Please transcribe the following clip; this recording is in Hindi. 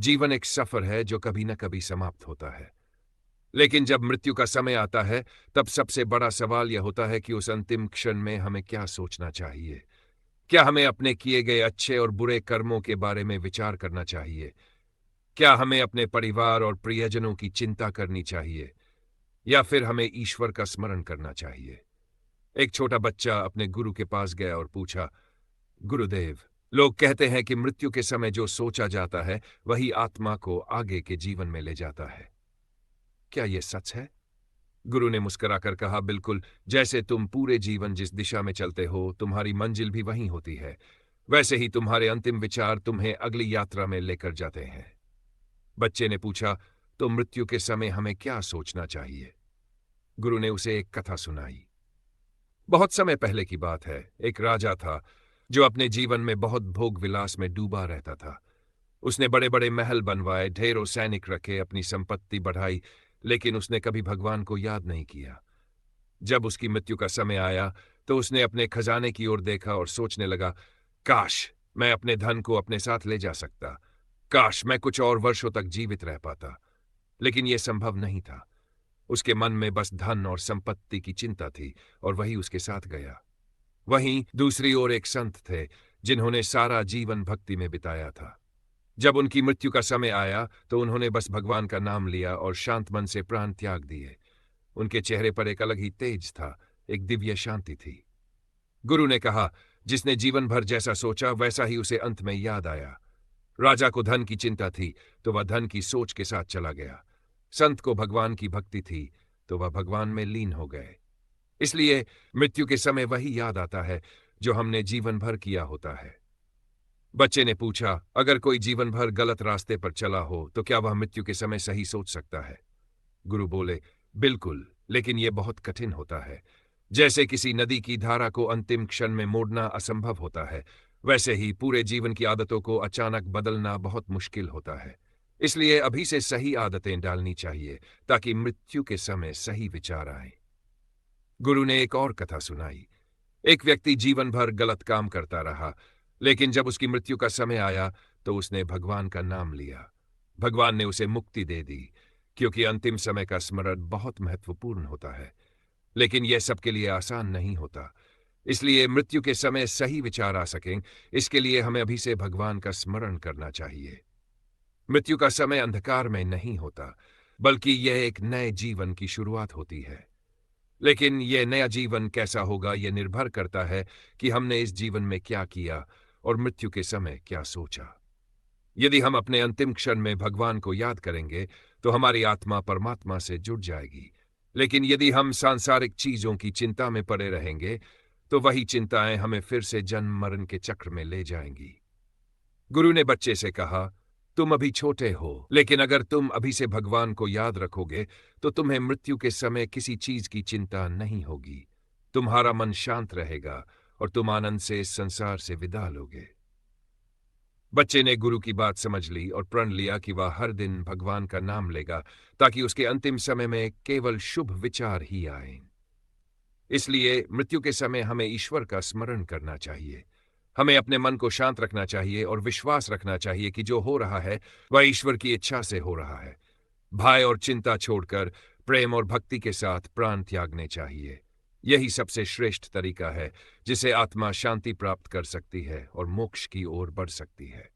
जीवन एक सफर है जो कभी न कभी समाप्त होता है। लेकिन जब मृत्यु का समय आता है, तब सबसे बड़ा सवाल यह होता है कि उस अंतिम क्षण में हमें क्या सोचना चाहिए। क्या हमें अपने किए गए अच्छे और बुरे कर्मों के बारे में विचार करना चाहिए? क्या हमें अपने परिवार और प्रियजनों की चिंता करनी चाहिए, या फिर हमें ईश्वर का स्मरण करना चाहिए? एक छोटा बच्चा अपने गुरु के पास गया और पूछा, गुरुदेव, लोग कहते हैं कि मृत्यु के समय जो सोचा जाता है वही आत्मा को आगे के जीवन में ले जाता है। क्या यह सच है? गुरु ने मुस्कुराकर कहा, बिल्कुल। जैसे तुम पूरे जीवन जिस दिशा में चलते हो, तुम्हारी मंजिल भी वहीं होती है। वैसे ही तुम्हारे अंतिम विचार तुम्हें अगली यात्रा में लेकर जाते हैं। बच्चे ने पूछा, तो मृत्यु के समय हमें क्या सोचना चाहिए? गुरु ने उसे एक कथा सुनाई। बहुत समय पहले की बात है। एक राजा था जो अपने जीवन में बहुत भोग विलास में डूबा रहता था। उसने बड़े बड़े महल बनवाए, ढेरों सैनिक रखे, अपनी संपत्ति बढ़ाई, लेकिन उसने कभी भगवान को याद नहीं किया। जब उसकी मृत्यु का समय आया, तो उसने अपने खजाने की ओर देखा और सोचने लगा, काश मैं अपने धन को अपने साथ ले जा सकता। काश मैं कुछ और वर्षों तक जीवित रह पाता। लेकिन यह संभव नहीं था। उसके मन में बस धन और संपत्ति की चिंता थी, और वही उसके साथ गया। वहीं दूसरी ओर एक संत थे जिन्होंने सारा जीवन भक्ति में बिताया था। जब उनकी मृत्यु का समय आया, तो उन्होंने बस भगवान का नाम लिया और शांत मन से प्राण त्याग दिए। उनके चेहरे पर एक अलग ही तेज था, एक दिव्य शांति थी। गुरु ने कहा, जिसने जीवन भर जैसा सोचा वैसा ही उसे अंत में याद आया। राजा को धन की चिंता थी, तो वह धन की सोच के साथ चला गया। संत को भगवान की भक्ति थी, तो वह भगवान में लीन हो गए। इसलिए मृत्यु के समय वही याद आता है जो हमने जीवन भर किया होता है। बच्चे ने पूछा, अगर कोई जीवन भर गलत रास्ते पर चला हो, तो क्या वह मृत्यु के समय सही सोच सकता है? गुरु बोले, बिल्कुल, लेकिन यह बहुत कठिन होता है। जैसे किसी नदी की धारा को अंतिम क्षण में मोड़ना असंभव होता है, वैसे ही पूरे जीवन की आदतों को अचानक बदलना बहुत मुश्किल होता है। इसलिए अभी से सही आदतें डालनी चाहिए, ताकि मृत्यु के समय सही विचार आए। गुरु ने एक और कथा सुनाई। एक व्यक्ति जीवन भर गलत काम करता रहा, लेकिन जब उसकी मृत्यु का समय आया, तो उसने भगवान का नाम लिया। भगवान ने उसे मुक्ति दे दी, क्योंकि अंतिम समय का स्मरण बहुत महत्वपूर्ण होता है। लेकिन यह सबके लिए आसान नहीं होता। इसलिए मृत्यु के समय सही विचार आ सकें, इसके लिए हमें अभी से भगवान का स्मरण करना चाहिए। मृत्यु का समय अंधकार में नहीं होता, बल्कि यह एक नए जीवन की शुरुआत होती है। लेकिन यह नया जीवन कैसा होगा, यह निर्भर करता है कि हमने इस जीवन में क्या किया और मृत्यु के समय क्या सोचा। यदि हम अपने अंतिम क्षण में भगवान को याद करेंगे, तो हमारी आत्मा परमात्मा से जुड़ जाएगी। लेकिन यदि हम सांसारिक चीजों की चिंता में पड़े रहेंगे, तो वही चिंताएं हमें फिर से जन्म मरण के चक्र में ले जाएंगी। गुरु ने बच्चे से कहा, तुम अभी छोटे हो, लेकिन अगर तुम अभी से भगवान को याद रखोगे, तो तुम्हें मृत्यु के समय किसी चीज की चिंता नहीं होगी। तुम्हारा मन शांत रहेगा और तुम आनंद से इस संसार से विदा लोगे। बच्चे ने गुरु की बात समझ ली और प्रण लिया कि वह हर दिन भगवान का नाम लेगा, ताकि उसके अंतिम समय में केवल शुभ विचार ही आएं। इसलिए मृत्यु के समय हमें ईश्वर का स्मरण करना चाहिए। हमें अपने मन को शांत रखना चाहिए और विश्वास रखना चाहिए कि जो हो रहा है वह ईश्वर की इच्छा से हो रहा है। भय और चिंता छोड़कर प्रेम और भक्ति के साथ प्राण त्यागने चाहिए। यही सबसे श्रेष्ठ तरीका है जिसे आत्मा शांति प्राप्त कर सकती है और मोक्ष की ओर बढ़ सकती है।